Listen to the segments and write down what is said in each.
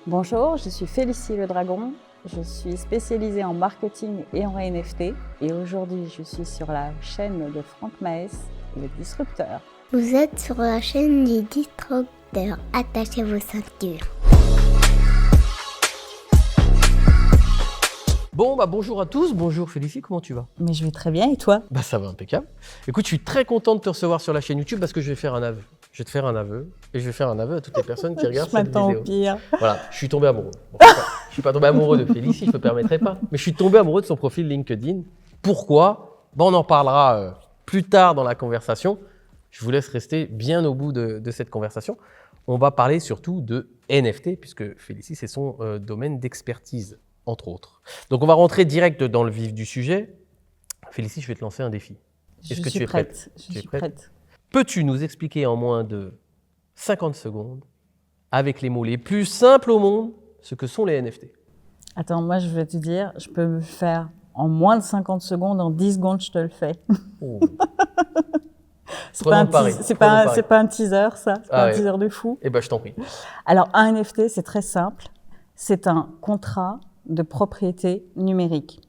Bonjour, je suis Félicie Le Dragon. Je suis spécialisée en marketing et en NFT. Et aujourd'hui, je suis sur la chaîne de Franck Maes, le disrupteur. Vous êtes sur la chaîne du disrupteur. Attachez vos ceintures. Bonjour à tous, bonjour Félicie, comment tu vas? Mais je vais très bien, et toi? Ça va impeccable. Écoute, je suis très content de te recevoir sur la chaîne YouTube parce que je vais faire un aveu. Je vais te faire un aveu et je vais faire un aveu à toutes les personnes qui regardent cette vidéo. Je m'attends au pire. Voilà, je suis tombé amoureux. Bon, je suis pas tombé amoureux de Félicie, je ne me permettrai pas. Mais je suis tombé amoureux de son profil LinkedIn. Pourquoi? On en parlera plus tard dans la conversation. Je vous laisse rester bien au bout de cette conversation. On va parler surtout de NFT puisque Félicie, c'est son domaine d'expertise, entre autres. Donc, on va rentrer direct dans le vif du sujet. Félicie, je vais te lancer un défi. Est-ce que tu es prête? Je suis prête. Peux-tu nous expliquer en moins de 50 secondes, avec les mots les plus simples au monde, ce que sont les NFT? Attends, moi je vais te dire, je peux me faire en moins de 50 secondes, en 10 secondes je te le fais. Oh. C'est pas un teaser, ça. C'est pas un teaser de fou. Eh ben, je t'en prie. Alors, un NFT, c'est très simple. C'est un contrat de propriété numérique.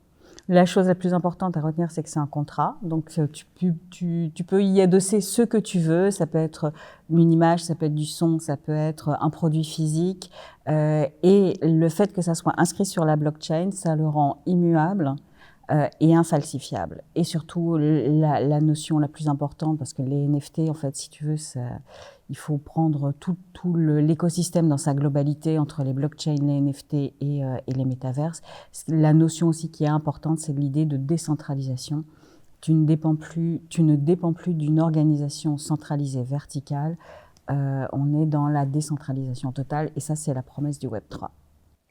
La chose la plus importante à retenir, c'est que c'est un contrat. Donc, tu peux y adosser ce que tu veux. Ça peut être une image, ça peut être du son, ça peut être un produit physique. Et le fait que ça soit inscrit sur la blockchain, ça le rend immuable et infalsifiable. Et surtout, la notion la plus importante, parce que les NFT, en fait, si tu veux, il faut prendre tout l'écosystème dans sa globalité entre les blockchains, les NFT et les métaverses. La notion aussi qui est importante, c'est l'idée de décentralisation. Tu ne dépends plus d'une organisation centralisée verticale. On est dans la décentralisation totale et ça, c'est la promesse du Web3.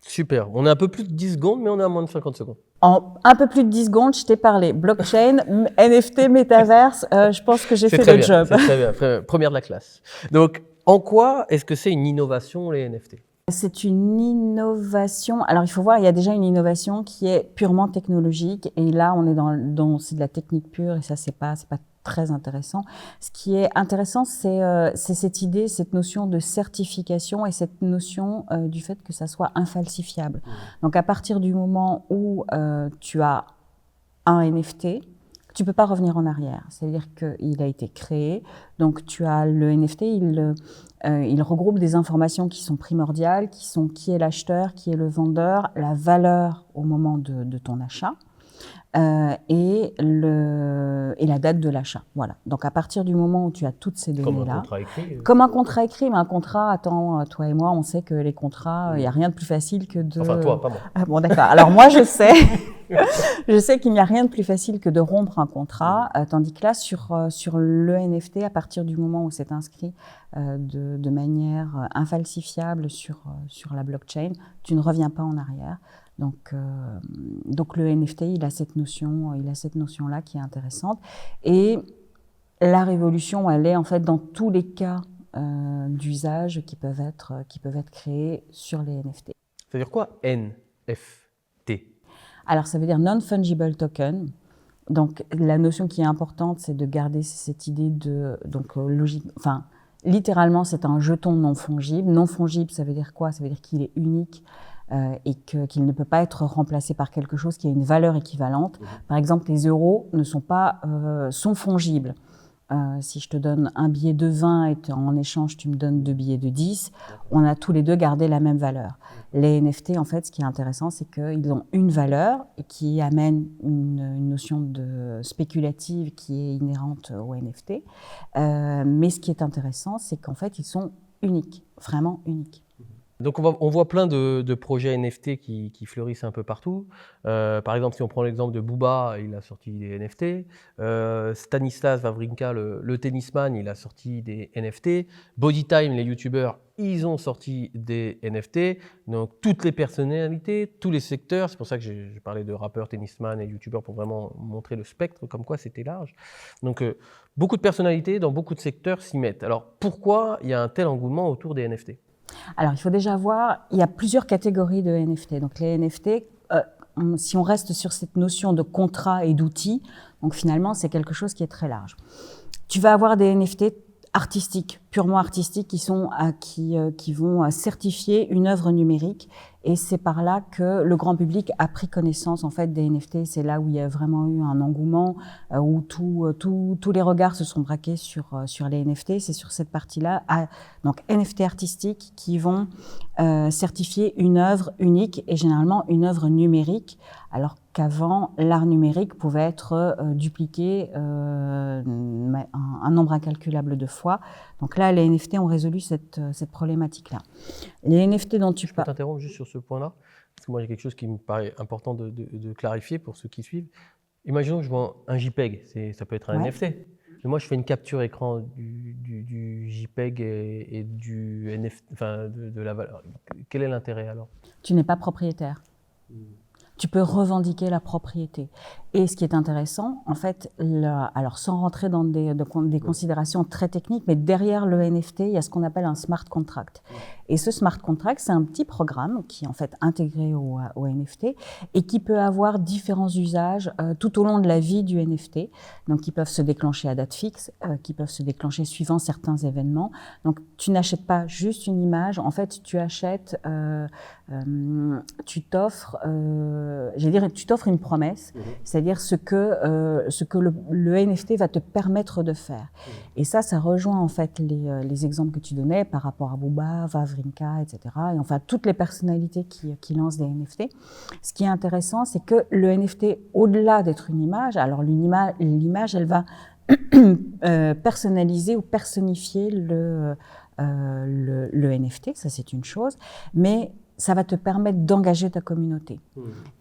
Super. On est un peu plus de 10 secondes, mais on est à moins de 50 secondes. En un peu plus de 10 secondes, je t'ai parlé blockchain, NFT, métaverse. Je pense que j'ai fait le job. C'est très bien. Première de la classe. Donc, en quoi est-ce que c'est une innovation, les NFT? C'est une innovation. Alors, il faut voir, il y a déjà une innovation qui est purement technologique. Et là, on est c'est de la technique pure et ça, c'est pas très intéressant. Ce qui est intéressant, c'est cette idée, cette notion de certification et cette notion du fait que ça soit infalsifiable. Donc, à partir du moment où tu as un NFT, tu peux pas revenir en arrière. C'est-à-dire qu'il a été créé. Donc, tu as le NFT, il regroupe des informations qui sont primordiales, qui sont qui est l'acheteur, qui est le vendeur, la valeur au moment de ton achat. Et la date de l'achat. Voilà. Donc, à partir du moment où tu as toutes ces données-là. Comme un contrat écrit. Comme un contrat écrit, mais un contrat, attends, toi et moi, on sait que les contrats, il n'y a rien de plus facile que de... Enfin, toi, pas moi. Ah, bon, d'accord. Alors, moi, je sais. Je sais qu'il n'y a rien de plus facile que de rompre un contrat, tandis que là, sur le NFT, à partir du moment où c'est inscrit de manière infalsifiable sur la blockchain, tu ne reviens pas en arrière. Donc le NFT, il a cette notion-là qui est intéressante. Et la révolution, elle est en fait dans tous les cas d'usage qui peuvent être créés sur les NFT. Ça veut dire quoi, NFT? Alors, ça veut dire non-fungible token. Donc, la notion qui est importante, c'est de garder cette idée littéralement, c'est un jeton non fongible. Non fongible, ça veut dire quoi? Ça veut dire qu'il est unique. Et qu'il ne peut pas être remplacé par quelque chose qui a une valeur équivalente. Par exemple, les euros sont fongibles. Si je te donne un billet de 20 et en échange tu me donnes 2 billets de 10, on a tous les deux gardé la même valeur. Les NFT, en fait, ce qui est intéressant, c'est qu'ils ont une valeur et qui amène une notion de spéculative qui est inhérente aux NFT. Mais ce qui est intéressant, c'est qu'en fait, ils sont uniques, vraiment uniques. Donc, on voit plein de projets NFT qui fleurissent un peu partout. Par exemple, si on prend l'exemple de Booba, il a sorti des NFT. Stanislas Wawrinka, le tennisman, il a sorti des NFT. Bodytime, les youtubeurs, ils ont sorti des NFT. Donc, toutes les personnalités, tous les secteurs. C'est pour ça que j'ai parlé de rappeurs, tennisman et youtubeurs pour vraiment montrer le spectre, comme quoi c'était large. Donc, beaucoup de personnalités dans beaucoup de secteurs s'y mettent. Alors, pourquoi il y a un tel engouement autour des NFT ? Alors, il faut déjà voir, il y a plusieurs catégories de NFT. Donc, les NFT, si on reste sur cette notion de contrat et d'outils, donc finalement, c'est quelque chose qui est très large. Tu vas avoir des NFT artistiques. purement artistiques qui vont certifier une œuvre numérique. Et c'est par là que le grand public a pris connaissance en fait des NFT. C'est là où il y a vraiment eu un engouement, où tous les regards se sont braqués sur les NFT. C'est sur cette partie-là, donc NFT artistiques, qui vont certifier une œuvre unique et généralement une œuvre numérique, alors qu'avant l'art numérique pouvait être dupliqué un nombre incalculable de fois. Donc là, les NFT ont résolu cette problématique-là. Les NFT dont tu Je peux parles. t'interrompre juste sur ce point-là, parce que moi j'ai quelque chose qui me paraît important de clarifier pour ceux qui suivent. Imaginons que je vends un JPEG, ça peut être un Ouais. NFT. Mais moi je fais une capture écran du JPEG et du NFT, enfin de la valeur. Quel est l'intérêt alors? Tu n'es pas propriétaire. Tu peux revendiquer la propriété. Et ce qui est intéressant, en fait, alors sans rentrer dans des considérations très techniques, mais derrière le NFT, il y a ce qu'on appelle un smart contract. Et ce smart contract, c'est un petit programme qui est en fait intégré au NFT et qui peut avoir différents usages tout au long de la vie du NFT. Donc, qui peuvent se déclencher à date fixe, qui peuvent se déclencher suivant certains événements. Donc, tu n'achètes pas juste une image. En fait, tu achètes, tu t'offres une promesse, c'est-à-dire ce que le NFT va te permettre de faire. Et ça rejoint en fait les exemples que tu donnais par rapport à Booba, Wawrinka, etc. Et enfin toutes les personnalités qui lancent des NFT. Ce qui est intéressant, c'est que le NFT, au-delà d'être une image, alors l'image, elle va personnaliser ou personnifier le NFT, ça c'est une chose, mais ça va te permettre d'engager ta communauté.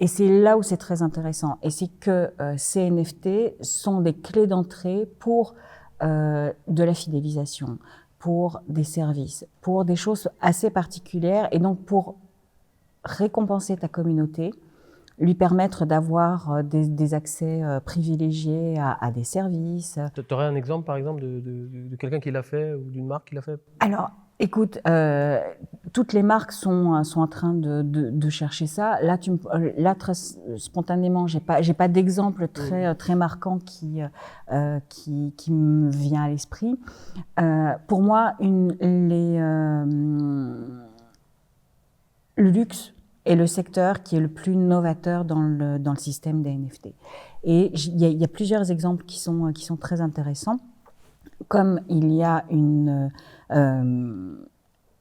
Et c'est là où c'est très intéressant. Et c'est que ces NFT sont des clés d'entrée pour de la fidélisation, pour des services, pour des choses assez particulières, et donc pour récompenser ta communauté, lui permettre d'avoir des accès privilégiés à des services. Tu aurais un exemple, par exemple, de quelqu'un qui l'a fait ou d'une marque qui l'a fait? Alors, écoute, toutes les marques sont en train de chercher ça. Là, très spontanément, j'ai pas d'exemple très marquant qui me vient à l'esprit. Pour moi, le luxe est le secteur qui est le plus novateur dans le système des NFT. Et il y a plusieurs exemples qui sont très intéressants. Comme il y a le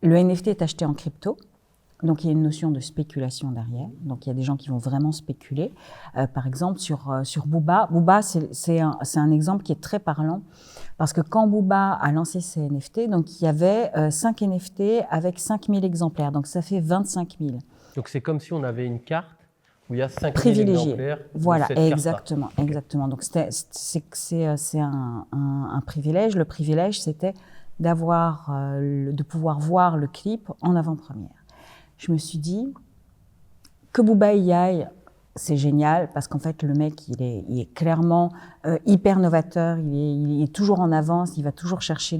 NFT est acheté en crypto, donc il y a une notion de spéculation derrière. Donc il y a des gens qui vont vraiment spéculer. Par exemple, sur Booba. Booba, c'est un exemple qui est très parlant. Parce que quand Booba a lancé ses NFT, donc il y avait 5 NFT avec 5000 exemplaires. Donc ça fait 25 000. Donc c'est comme si on avait une carte où il y a 5000 privilégié. exemplaires. Voilà, de cette exactement, carte-là. exactement. Donc c'est un privilège. Le privilège, c'était de pouvoir voir le clip en avant-première. Je me suis dit que Booba y aille, c'est génial parce qu'en fait le mec il est clairement hyper novateur, il est toujours en avance, il va toujours chercher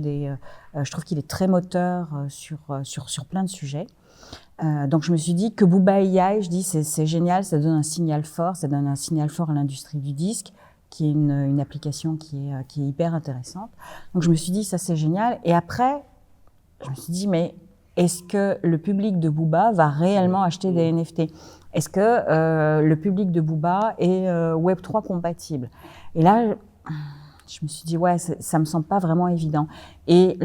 je trouve qu'il est très moteur sur plein de sujets. Donc je me suis dit que Booba y aille, je dis c'est génial, ça donne un signal fort, à l'industrie du disque, qui est une application qui est hyper intéressante. Donc je me suis dit ça c'est génial. Et après je me suis dit mais est-ce que le public de Booba va réellement acheter des NFT? Est-ce que le public de Booba est Web3 compatible? Et là je me suis dit ouais ça me semble pas vraiment évident. Et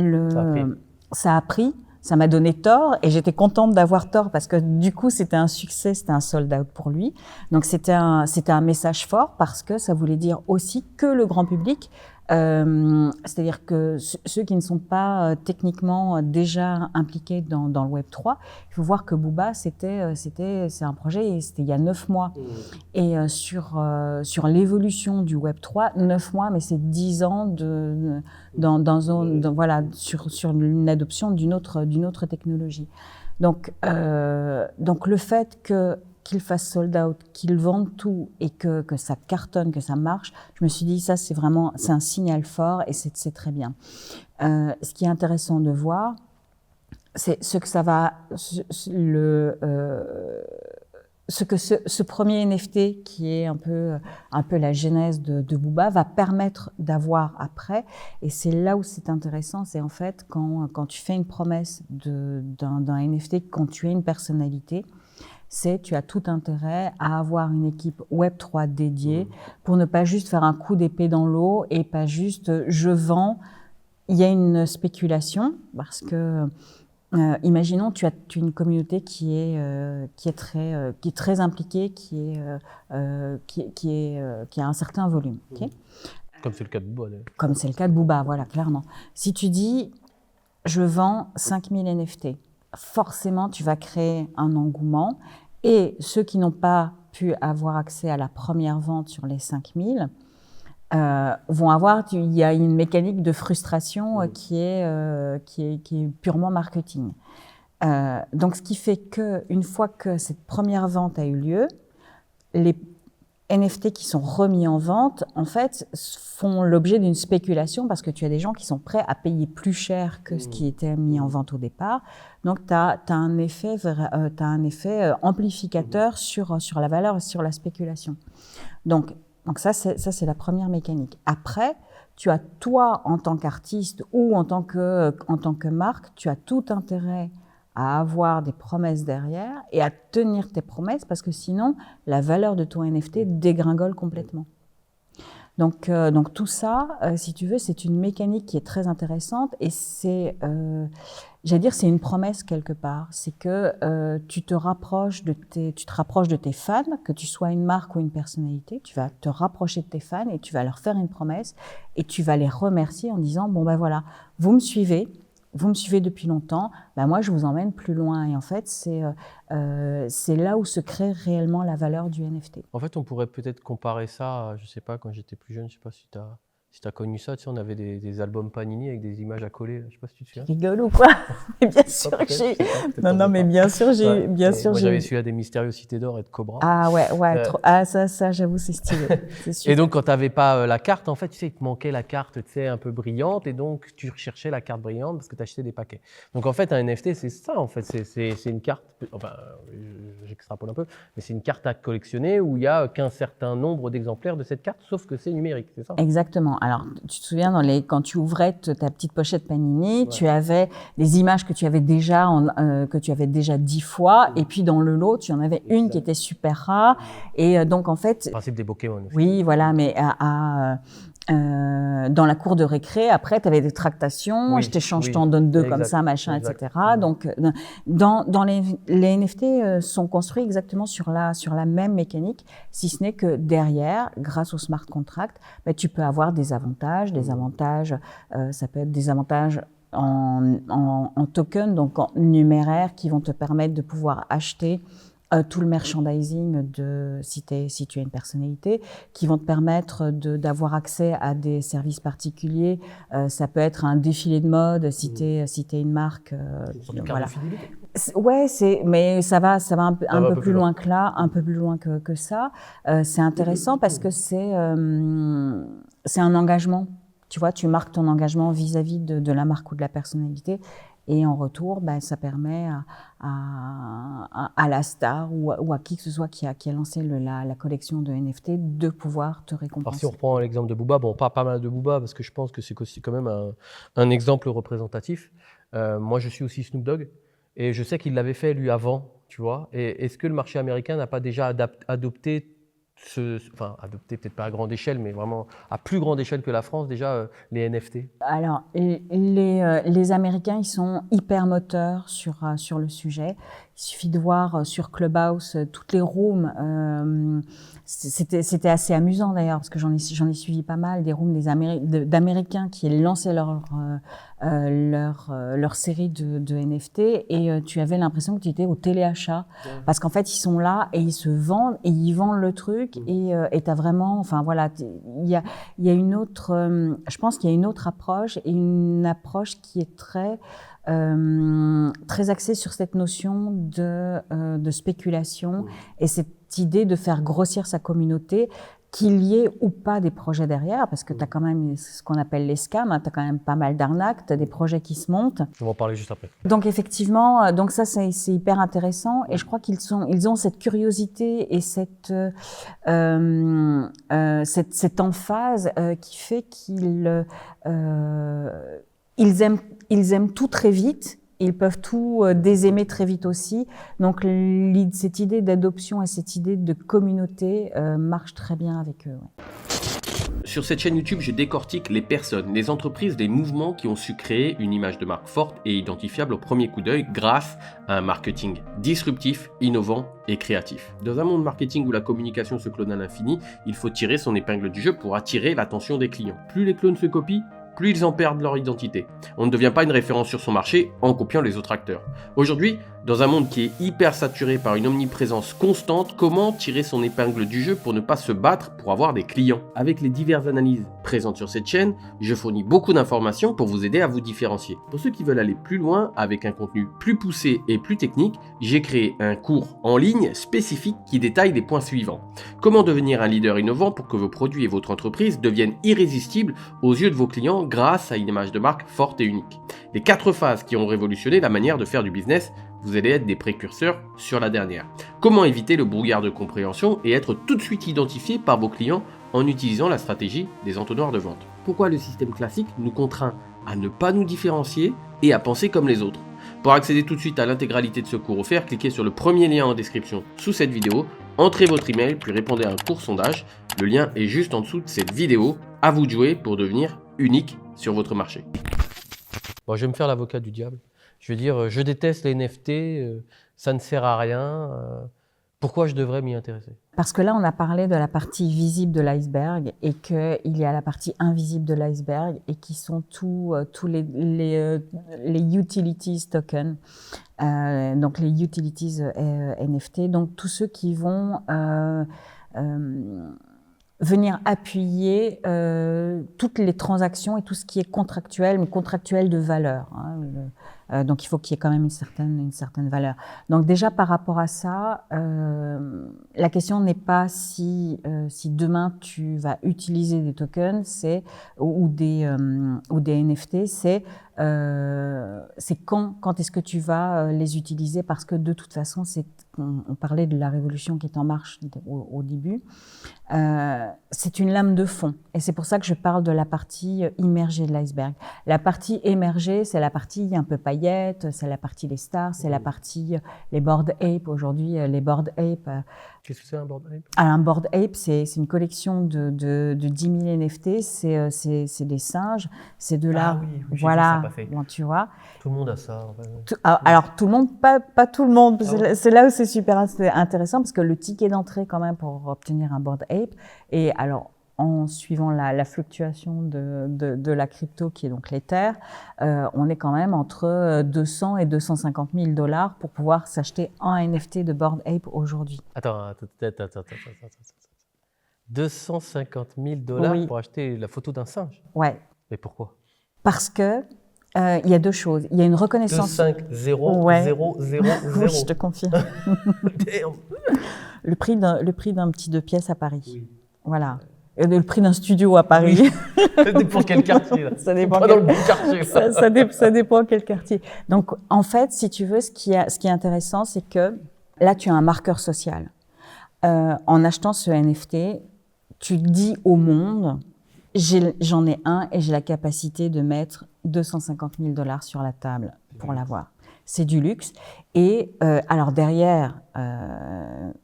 ça a pris. Ça m'a donné tort et j'étais contente d'avoir tort parce que du coup c'était un succès, c'était un sold out pour lui. Donc c'était un message fort parce que ça voulait dire aussi que le grand public, c'est-à-dire que ceux qui ne sont pas techniquement déjà impliqués dans le Web3, il faut voir que Booba c'est un projet, c'était il y a 9 mois. Et sur l'évolution du Web3, 9 mois, mais c'est 10 ans sur une adoption d'une autre technologie. Donc le fait qu'il fasse sold out, qu'il vende tout et que ça cartonne, que ça marche, je me suis dit ça c'est un signal fort et c'est très bien. Ce qui est intéressant de voir, c'est ce que ça va ce premier NFT qui est un peu la genèse de Booba va permettre d'avoir après, et c'est là où c'est intéressant, c'est en fait quand tu fais une promesse d'un NFT, quand tu es une personnalité, tu as tout intérêt à avoir une équipe Web3 dédiée pour ne pas juste faire un coup d'épée dans l'eau et pas juste je vends. Il y a une spéculation parce que imaginons tu as une communauté qui est très impliquée, qui a un certain volume. Okay, comme c'est le cas de Booba d'ailleurs. Comme c'est le cas de Booba, voilà, clairement. Si tu dis je vends 5000 NFT, forcément tu vas créer un engouement et ceux qui n'ont pas pu avoir accès à la première vente sur les 5000 vont avoir, il y a une mécanique de frustration qui est purement marketing. Donc, ce qui fait qu'une fois que cette première vente a eu lieu, les NFT qui sont remis en vente, en fait, font l'objet d'une spéculation parce que tu as des gens qui sont prêts à payer plus cher que ce qui était mis en vente au départ. Donc, tu as un effet amplificateur sur la valeur et sur la spéculation. Donc ça, c'est la première mécanique. Après, tu as toi, en tant qu'artiste ou en tant que marque, tu as tout intérêt à avoir des promesses derrière et à tenir tes promesses parce que sinon, la valeur de ton NFT dégringole complètement. Donc tout ça, si tu veux, c'est une mécanique qui est très intéressante et c'est une promesse quelque part. C'est que tu te rapproches de tes fans, que tu sois une marque ou une personnalité, tu vas te rapprocher de tes fans et tu vas leur faire une promesse et tu vas les remercier en disant bon ben voilà, vous me suivez depuis longtemps, ben moi je vous emmène plus loin. Et en fait, c'est là où se crée réellement la valeur du NFT. En fait, on pourrait peut-être comparer ça, je sais pas, quand j'étais plus jeune, je sais pas si tu as connu ça, tu sais, on avait des albums Panini avec des images à coller, je sais pas si tu te souviens. Tu rigoles ou quoi? Mais bien sûr que j'ai. Non, mais bien sûr, j'ai. Bien sûr, moi, j'avais celui-là des Mystérieux Cités d'Or et de Cobra. Ah ouais, trop. Ah, ça, j'avoue, c'est stylé. Et donc, quand tu n'avais pas la carte, en fait, tu sais, il te manquait la carte, tu sais, un peu brillante, et donc tu recherchais la carte brillante parce que tu achetais des paquets. Donc, en fait, un NFT, c'est ça, en fait, c'est une carte, enfin, j'extrapole un peu, mais c'est une carte à collectionner où il n'y a qu'un certain nombre d'exemplaires de cette carte, sauf que c'est numérique, c'est ça? Exactement. Alors, tu te souviens, quand tu ouvrais ta petite pochette Panini, tu avais les images que tu avais déjà 10 fois, et puis dans le lot, tu en avais une qui était super rare. Et donc, en fait. Le principe des Pokémon. Oui, voilà, mais dans la cour de récré, après, tu avais des tractations, je t'échange, je t'en donne 2 comme ça, machin, etc. Donc, dans les NFT sont construits exactement sur la même mécanique, si ce n'est que derrière, grâce au smart contract, tu peux avoir des avantages, ça peut être des avantages en token, donc en numéraire, qui vont te permettre de pouvoir acheter tout le merchandising si tu es une personnalité, qui vont te permettre d'avoir accès à des services particuliers. Ça peut être un défilé de mode si t'es une marque. Voilà. Ouais, mais ça va un peu plus loin que là, un peu plus loin que ça. C'est intéressant parce que c'est un engagement. Tu vois, tu marques ton engagement vis-à-vis de la marque ou de la personnalité. Et en retour, ça permet à la star ou à qui que ce soit qui a lancé la collection de NFT de pouvoir te récompenser. Alors si on reprend l'exemple de Booba, bon, pas mal de Booba, parce que je pense que c'est aussi quand même un exemple représentatif. Moi, je suis aussi Snoop Dogg, et je sais qu'il l'avait fait lui avant, tu vois. Et est-ce que le marché américain n'a pas déjà adopté adopté peut-être pas à grande échelle, mais vraiment à plus grande échelle que la France, déjà, les NFT? Alors, les Américains, ils sont hyper moteurs sur le sujet. Il suffit de voir sur Clubhouse toutes les rooms. C'était assez amusant d'ailleurs, parce que j'en ai suivi pas mal, des rooms d'Américains qui lançaient leur série de NFT, et tu avais l'impression que tu étais au téléachat, parce qu'en fait, ils sont là et ils se vendent et ils vendent le truc, et t'as vraiment, enfin voilà, il y a une autre, je pense qu'il y a une autre approche, et une approche qui est très axée sur cette notion de spéculation, et cette idée de faire grossir sa communauté. qu'il y ait ou pas des projets derrière, parce que tu as quand même ce qu'on appelle les scams, tu as quand même pas mal d'arnaques, tu as des projets qui se montent. On va en parler juste après. Donc effectivement, donc ça c'est hyper intéressant et je crois qu'ils ont cette curiosité et cette emphase qui fait ils aiment tout très vite. Ils peuvent tout désaimer très vite aussi. Donc, cette idée d'adoption et cette idée de communauté marche très bien avec eux. Ouais. Sur cette chaîne YouTube, je décortique les personnes, les entreprises, les mouvements qui ont su créer une image de marque forte et identifiable au premier coup d'œil grâce à un marketing disruptif, innovant et créatif. Dans un monde marketing où la communication se clone à l'infini, il faut tirer son épingle du jeu pour attirer l'attention des clients. Plus les clones se copient, plus ils en perdent leur identité. On ne devient pas une référence sur son marché en copiant les autres acteurs. Aujourd'hui, dans un monde qui est hyper saturé par une omniprésence constante, comment tirer son épingle du jeu pour ne pas se battre pour avoir des clients? Avec les diverses analyses présentes sur cette chaîne, je fournis beaucoup d'informations pour vous aider à vous différencier. Pour ceux qui veulent aller plus loin avec un contenu plus poussé et plus technique, j'ai créé un cours en ligne spécifique qui détaille les points suivants. Comment devenir un leader innovant pour que vos produits et votre entreprise deviennent irrésistibles aux yeux de vos clients grâce à une image de marque forte et unique. Les 4 phases qui ont révolutionné la manière de faire du business, vous allez être des précurseurs sur la dernière. Comment éviter le brouillard de compréhension et être tout de suite identifié par vos clients en utilisant la stratégie des entonnoirs de vente. Pourquoi le système classique nous contraint à ne pas nous différencier et à penser comme les autres. Pour accéder tout de suite à l'intégralité de ce cours offert, cliquez sur le premier lien en description sous cette vidéo, entrez votre email puis répondez à un court sondage. Le lien est juste en dessous de cette vidéo. À vous de jouer pour devenir unique sur votre marché. Bon, je vais me faire l'avocat du diable. Je vais dire, je déteste les NFT, ça ne sert à rien. Pourquoi je devrais m'y intéresser? Parce que là, on a parlé de la partie visible de l'iceberg et qu'il y a la partie invisible de l'iceberg et qui sont tous les utilities tokens, donc les utilities NFT, donc tous ceux qui vont venir appuyer toutes les transactions et tout ce qui est contractuel, mais contractuel de valeur. Donc il faut qu'il y ait quand même une certaine valeur. Donc déjà par rapport à ça, la question n'est pas si demain tu vas utiliser des tokens, ou des NFT, c'est quand est-ce que tu vas les utiliser, parce que de toute façon, on parlait de la révolution qui est en marche au début, c'est une lame de fond. Et c'est pour ça que je parle de la partie immergée de l'iceberg. La partie émergée, c'est la partie un peu paillettes, c'est la partie les stars, c'est la partie les Bored Ape. Aujourd'hui, les Bored Ape. Qu'est-ce que c'est un Bored Ape? Un Bored Ape, c'est une collection de 10 000 NFT, c'est des singes, c'est de l'art. Ah oui, voilà, bon, tu vois. Tout le monde a ça. En fait. Alors tout le monde, pas tout le monde. C'est là où c'est super intéressant, parce que le ticket d'entrée quand même pour obtenir un Bored Ape, et alors en suivant la fluctuation de la crypto qui est donc l'Ether, on est quand même entre 200 et 250 000 $ pour pouvoir s'acheter un NFT de Bored Ape aujourd'hui. Attends. 250 000 $ oui. Pour acheter la photo d'un singe? Ouais. Mais pourquoi? Parce que il y a deux choses. Il y a une reconnaissance. 250 ouais. 0 0 0. Oui, je te confirme. Le prix d'un petit 2 pièces à Paris. Oui. Voilà. Et le prix d'un studio à Paris. Oui. Ça dépend quel quartier. Là. Ça dépend dans le bon quartier. Ça dépend quel quartier. Donc, en fait, si tu veux, ce qui est intéressant, c'est que là, tu as un marqueur social. En achetant ce NFT, tu dis au monde, j'en ai un et j'ai la capacité de mettre 250 000 $ sur la table pour l'avoir. C'est du luxe. Et alors derrière,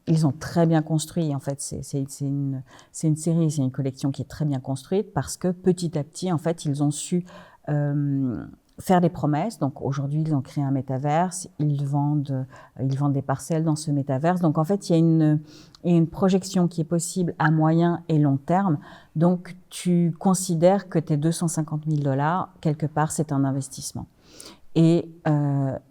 ils ont très bien construit. En fait, c'est une série, c'est une collection qui est très bien construite, parce que petit à petit, en fait, ils ont su faire des promesses. Donc aujourd'hui, ils ont créé un métaverse, ils vendent des parcelles dans ce métaverse. Donc en fait, il y a une projection qui est possible à moyen et long terme. Donc tu considères que tes 250 000 $, quelque part, c'est un investissement. Et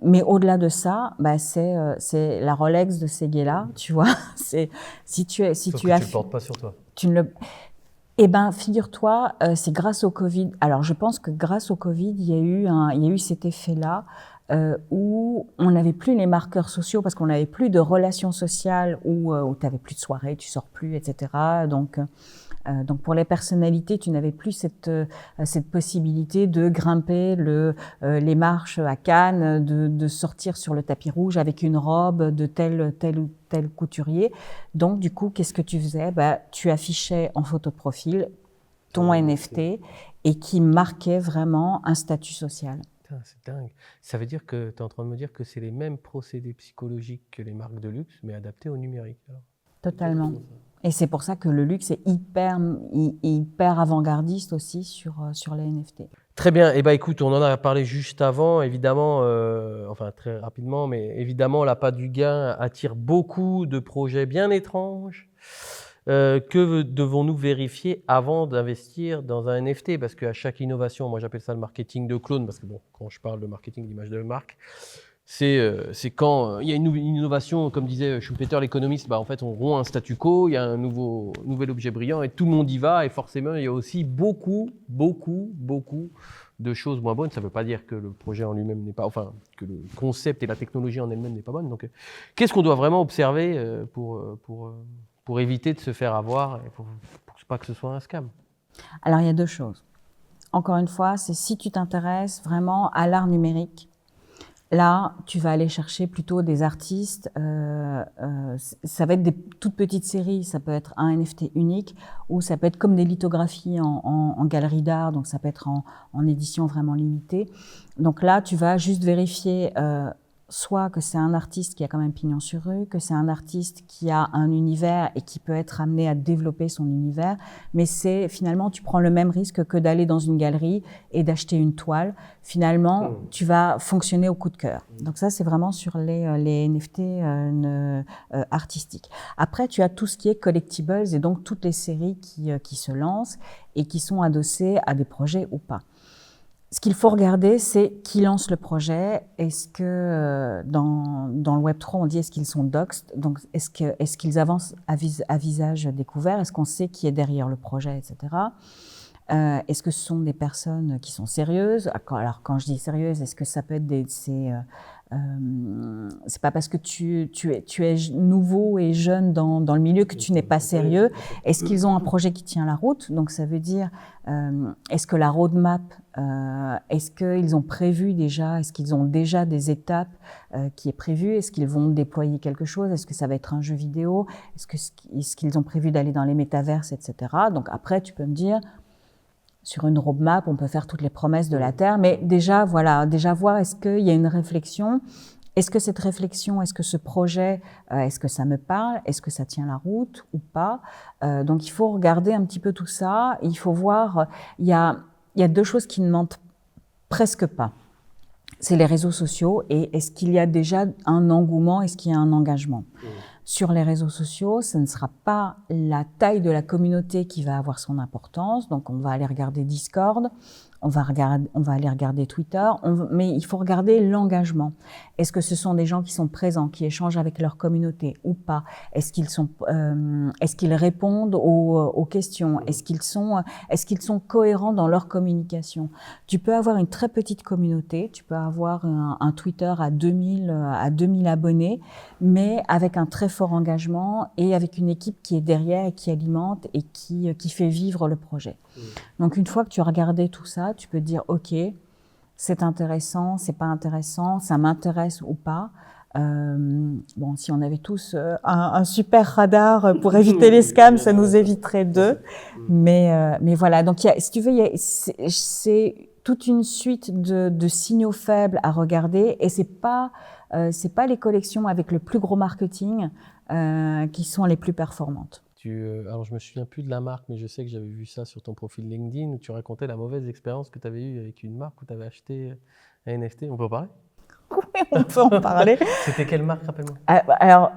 mais au-delà de ça, c'est la Rolex de ces gays-là, tu vois. Tu le portes pas sur toi. Eh ben, figure-toi, c'est grâce au Covid. Alors, je pense que grâce au Covid, il y a eu cet effet-là où on n'avait plus les marqueurs sociaux parce qu'on n'avait plus de relations sociales, où tu n'avais plus de soirée, tu sors plus, etc. Donc pour les personnalités, tu n'avais plus cette possibilité de grimper les marches à Cannes, de sortir sur le tapis rouge avec une robe de tel ou tel couturier. Donc, du coup, qu'est-ce que tu faisais? Tu affichais en photo de profil ton NFT et qui marquait vraiment un statut social. Putain, c'est dingue. Ça veut dire que tu es en train de me dire que c'est les mêmes procédés psychologiques que les marques de luxe, mais adaptés au numérique. Alors. Totalement. Et c'est pour ça que le luxe est hyper avant-gardiste aussi sur les NFT. Très bien. Eh ben, écoute, on en a parlé juste avant, évidemment, enfin très rapidement, mais évidemment, l'appât du gain attire beaucoup de projets bien étranges. Que devons-nous vérifier avant d'investir dans un NFT? Parce qu'à chaque innovation, moi j'appelle ça le marketing de clone, parce que bon, quand je parle de marketing d'image de marque, c'est quand il y a une innovation, comme disait Schumpeter, l'économiste, en fait, on rompt un statu quo, il y a un nouvel objet brillant et tout le monde y va. Et forcément, il y a aussi beaucoup de choses moins bonnes. Ça ne veut pas dire que le projet en lui-même n'est pas, enfin, que le concept et la technologie en elle-même n'est pas bonne. Donc, qu'est-ce qu'on doit vraiment observer pour éviter de se faire avoir et pour pas que ce soit un scam? Alors, il y a deux choses. Encore une fois, c'est si tu t'intéresses vraiment à l'art numérique, là, tu vas aller chercher plutôt des artistes. Ça va être des toutes petites séries. Ça peut être un NFT unique ou ça peut être comme des lithographies en galerie d'art. Donc, ça peut être en édition vraiment limitée. Donc là, tu vas juste vérifier soit que c'est un artiste qui a quand même pignon sur rue, que c'est un artiste qui a un univers et qui peut être amené à développer son univers. Mais c'est finalement, tu prends le même risque que d'aller dans une galerie et d'acheter une toile. Finalement, tu vas fonctionner au coup de cœur. Donc ça, c'est vraiment sur les NFT artistiques. Après, tu as tout ce qui est collectibles et donc toutes les séries qui se lancent et qui sont adossées à des projets ou pas. Ce qu'il faut regarder, c'est qui lance le projet. Est-ce que dans le Web3, on dit est-ce qu'ils sont doxed? Donc, est-ce qu'ils avancent à visage découvert? Est-ce qu'on sait qui est derrière le projet, etc. Est-ce que ce sont des personnes qui sont sérieuses? Alors, quand je dis sérieuses, est-ce que ça peut être c'est pas parce que tu es nouveau et jeune dans le milieu que tu n'es pas sérieux. Est-ce qu'ils ont un projet qui tient la route? Donc ça veut dire, est-ce que la roadmap, est-ce qu'ils ont prévu déjà, est-ce qu'ils ont déjà des étapes qui est prévues? Est-ce qu'ils vont déployer quelque chose? Est-ce que ça va être un jeu vidéo? Est-ce qu'ils ont prévu d'aller dans les métaverses, etc. Donc après, tu peux me dire, sur une roadmap, on peut faire toutes les promesses de la Terre, mais déjà voir est-ce qu'il y a une réflexion, est-ce que cette réflexion, est-ce que ce projet, est-ce que ça me parle, est-ce que ça tient la route ou pas? Donc il faut regarder un petit peu tout ça, il faut voir, il y a deux choses qui ne mentent presque pas. C'est les réseaux sociaux et est-ce qu'il y a déjà un engouement, est-ce qu'il y a un engagement? Sur les réseaux sociaux, ce ne sera pas la taille de la communauté qui va avoir son importance. Donc, on va aller regarder Discord, on va aller regarder Twitter, mais il faut regarder l'engagement. Est-ce que ce sont des gens qui sont présents, qui échangent avec leur communauté ou pas? Est-ce qu'ils répondent aux questions? Est-ce qu'ils sont cohérents dans leur communication? Tu peux avoir une très petite communauté, tu peux avoir un Twitter à 2000 abonnés, mais avec un très fort engagement et avec une équipe qui est derrière et qui alimente et qui fait vivre le projet. Donc, une fois que tu as regardé tout ça, tu peux te dire, OK, c'est intéressant, c'est pas intéressant, ça m'intéresse ou pas. Bon, si on avait tous un super radar pour éviter les scams, ça nous éviterait d'eux. Mais voilà, donc si tu veux, c'est toute une suite de signaux faibles à regarder et c'est pas les collections avec le plus gros marketing qui sont les plus performantes. Alors, je me souviens plus de la marque, mais je sais que j'avais vu ça sur ton profil LinkedIn où tu racontais la mauvaise expérience que tu avais eue avec une marque où tu avais acheté un NFT. On peut en parler? Oui, on peut en parler. C'était quelle marque, rappelle-moi? Alors,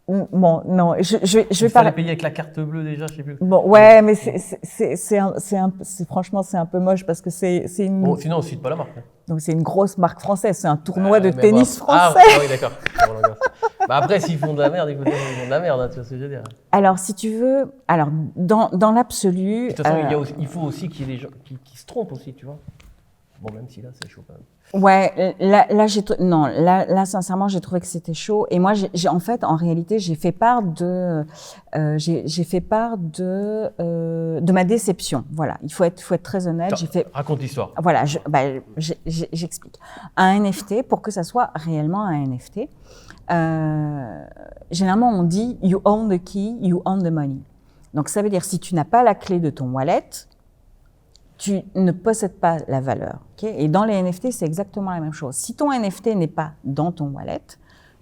bon, non, je vais pas. Il fallait payer avec la carte bleue déjà, je sais plus. Bon, ouais, mais franchement, c'est un peu moche parce que c'est une. Bon, sinon, on cite pas la marque. Hein. Donc, c'est une grosse marque française, c'est un tournoi de tennis français. Ah oui, d'accord. Après, s'ils font de la merde, ils font de la merde, hein, tu vois ce que je veux dire. Alors, si tu veux, dans l'absolu. De toute façon, il faut aussi qu'il y ait des gens qui se trompent aussi, tu vois. Bon, même si là, c'est chaud quand même. Ouais, là, sincèrement, j'ai trouvé que c'était chaud. Et moi, en fait, en réalité, j'ai fait part de ma déception. Voilà, il faut être très honnête. Raconte l'histoire. Voilà, j'explique. Un NFT, pour que ça soit réellement un NFT, généralement, on dit you own the key, you own the money. Donc, ça veut dire si tu n'as pas la clé de ton wallet, tu ne possèdes pas la valeur. Okay? Et dans les NFT, c'est exactement la même chose. Si ton NFT n'est pas dans ton wallet,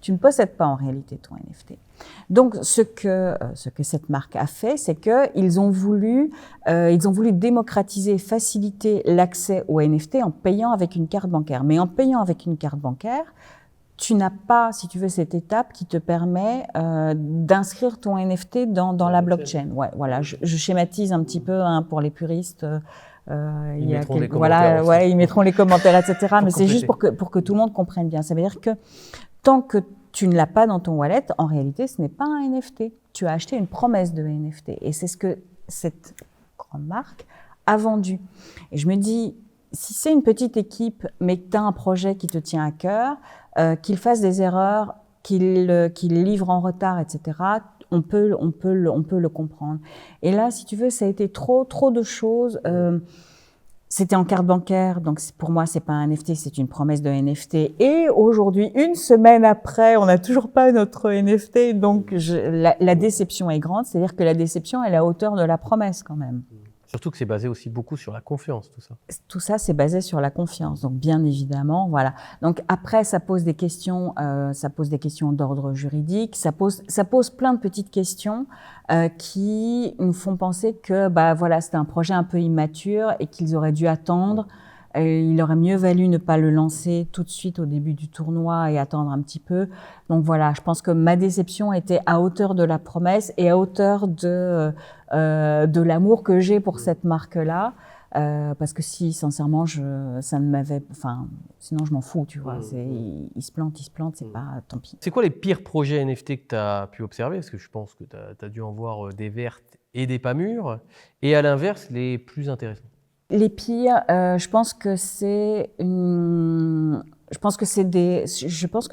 tu ne possèdes pas en réalité ton NFT. Donc, ce que cette marque a fait, c'est qu'ils ont voulu démocratiser, faciliter l'accès aux NFT en payant avec une carte bancaire. Mais en payant avec une carte bancaire, tu n'as pas, si tu veux, cette étape qui te permet d'inscrire ton NFT dans la blockchain. Ouais, voilà, je schématise un petit peu pour les puristes. Ils mettront les commentaires. Voilà, ils mettront les commentaires, etc. Mais c'est juste pour que tout le monde comprenne bien. Ça veut dire que tant que tu ne l'as pas dans ton wallet, en réalité, ce n'est pas un NFT. Tu as acheté une promesse de NFT. Et c'est ce que cette grande marque a vendu. Et je me dis, si c'est une petite équipe, mais que tu as un projet qui te tient à cœur, qu'il fasse des erreurs, qu'il livre en retard, etc., on peut le comprendre. Et là, si tu veux, ça a été trop de choses. C'était en carte bancaire, donc pour moi, c'est pas un NFT, c'est une promesse de NFT. Et aujourd'hui, une semaine après, on n'a toujours pas notre NFT, donc la déception est grande. C'est-à-dire que la déception est à la hauteur de la promesse quand même. Surtout que c'est basé aussi beaucoup sur la confiance, tout ça. Tout ça, c'est basé sur la confiance. Donc, bien évidemment, voilà. Donc, après, ça pose des questions d'ordre juridique. Ça pose plein de petites questions qui nous font penser que, voilà, c'était un projet un peu immature et qu'ils auraient dû attendre. Il aurait mieux valu ne pas le lancer tout de suite au début du tournoi et attendre un petit peu. Donc voilà, je pense que ma déception était à hauteur de la promesse et à hauteur de l'amour que j'ai pour cette marque-là. Parce que si, sincèrement, sinon je m'en fous, tu vois. Il se plante, c'est pas, tant pis. C'est quoi les pires projets NFT que tu as pu observer? Parce que je pense que tu as dû en voir des vertes et des pas mûres. Et à l'inverse, les plus intéressants. Les pires, je pense que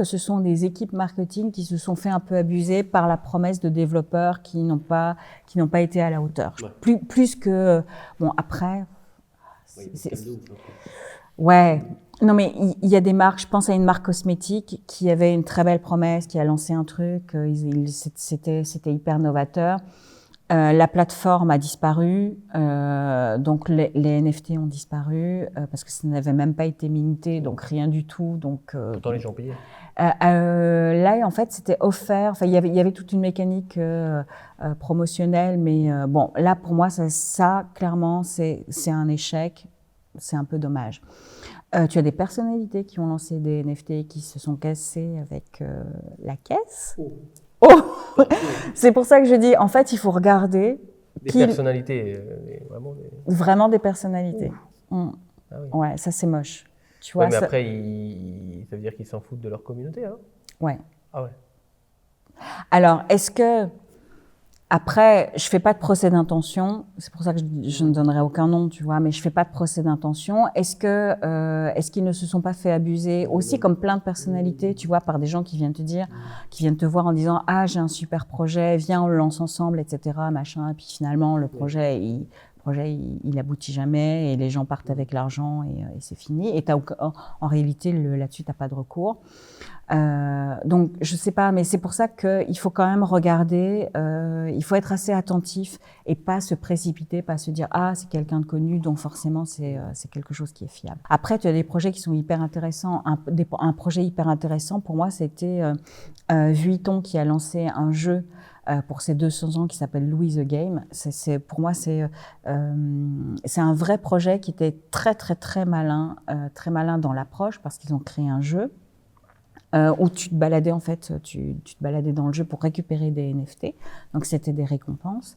ce sont des équipes marketing qui se sont fait un peu abuser par la promesse de développeurs qui n'ont pas été à la hauteur. Ouais. Plus que bon après. Ouais. Non mais il y a des marques. Je pense à une marque cosmétique qui avait une très belle promesse, qui a lancé un truc. C'était hyper novateur. La plateforme a disparu, donc les NFT ont disparu parce que ça n'avait même pas été minté, donc rien du tout. Donc pourtant les gens payaient. Là, en fait, c'était offert. Enfin, il y avait toute une mécanique promotionnelle, mais bon, là pour moi, ça clairement, c'est un échec. C'est un peu dommage. Tu as des personnalités qui ont lancé des NFT qui se sont cassées avec la caisse. Oh, c'est pour ça que je dis, en fait, il faut regarder. Des personnalités, vraiment des personnalités. Ah oui. Ouais, ça c'est moche. Tu vois, mais après, ça veut dire qu'ils s'en foutent de leur communauté, hein? Ouais. Ah ouais. Alors, est-ce que après, je fais pas de procès d'intention. C'est pour ça que je ne donnerai aucun nom, tu vois. Mais je fais pas de procès d'intention. Est-ce qu'ils ne se sont pas fait abuser aussi, comme plein de personnalités, tu vois, par des gens qui viennent te voir en disant ah j'ai un super projet, viens on le lance ensemble, etc. Machin. Et puis finalement le projet il aboutit jamais et les gens partent avec l'argent et c'est fini. Et en réalité là-dessus t'as pas de recours. Donc je sais pas, mais c'est pour ça qu'il faut quand même regarder, il faut être assez attentif et pas se précipiter, pas se dire ah c'est quelqu'un de connu donc forcément c'est quelque chose qui est fiable. Après tu as des projets qui sont hyper intéressants. Un projet hyper intéressant pour moi c'était Vuitton qui a lancé un jeu pour ses 200 ans qui s'appelle Louis the Game. Pour moi c'est un vrai projet qui était très très très malin dans l'approche parce qu'ils ont créé un jeu. Où tu te baladais en fait, tu te baladais dans le jeu pour récupérer des NFT, donc c'était des récompenses.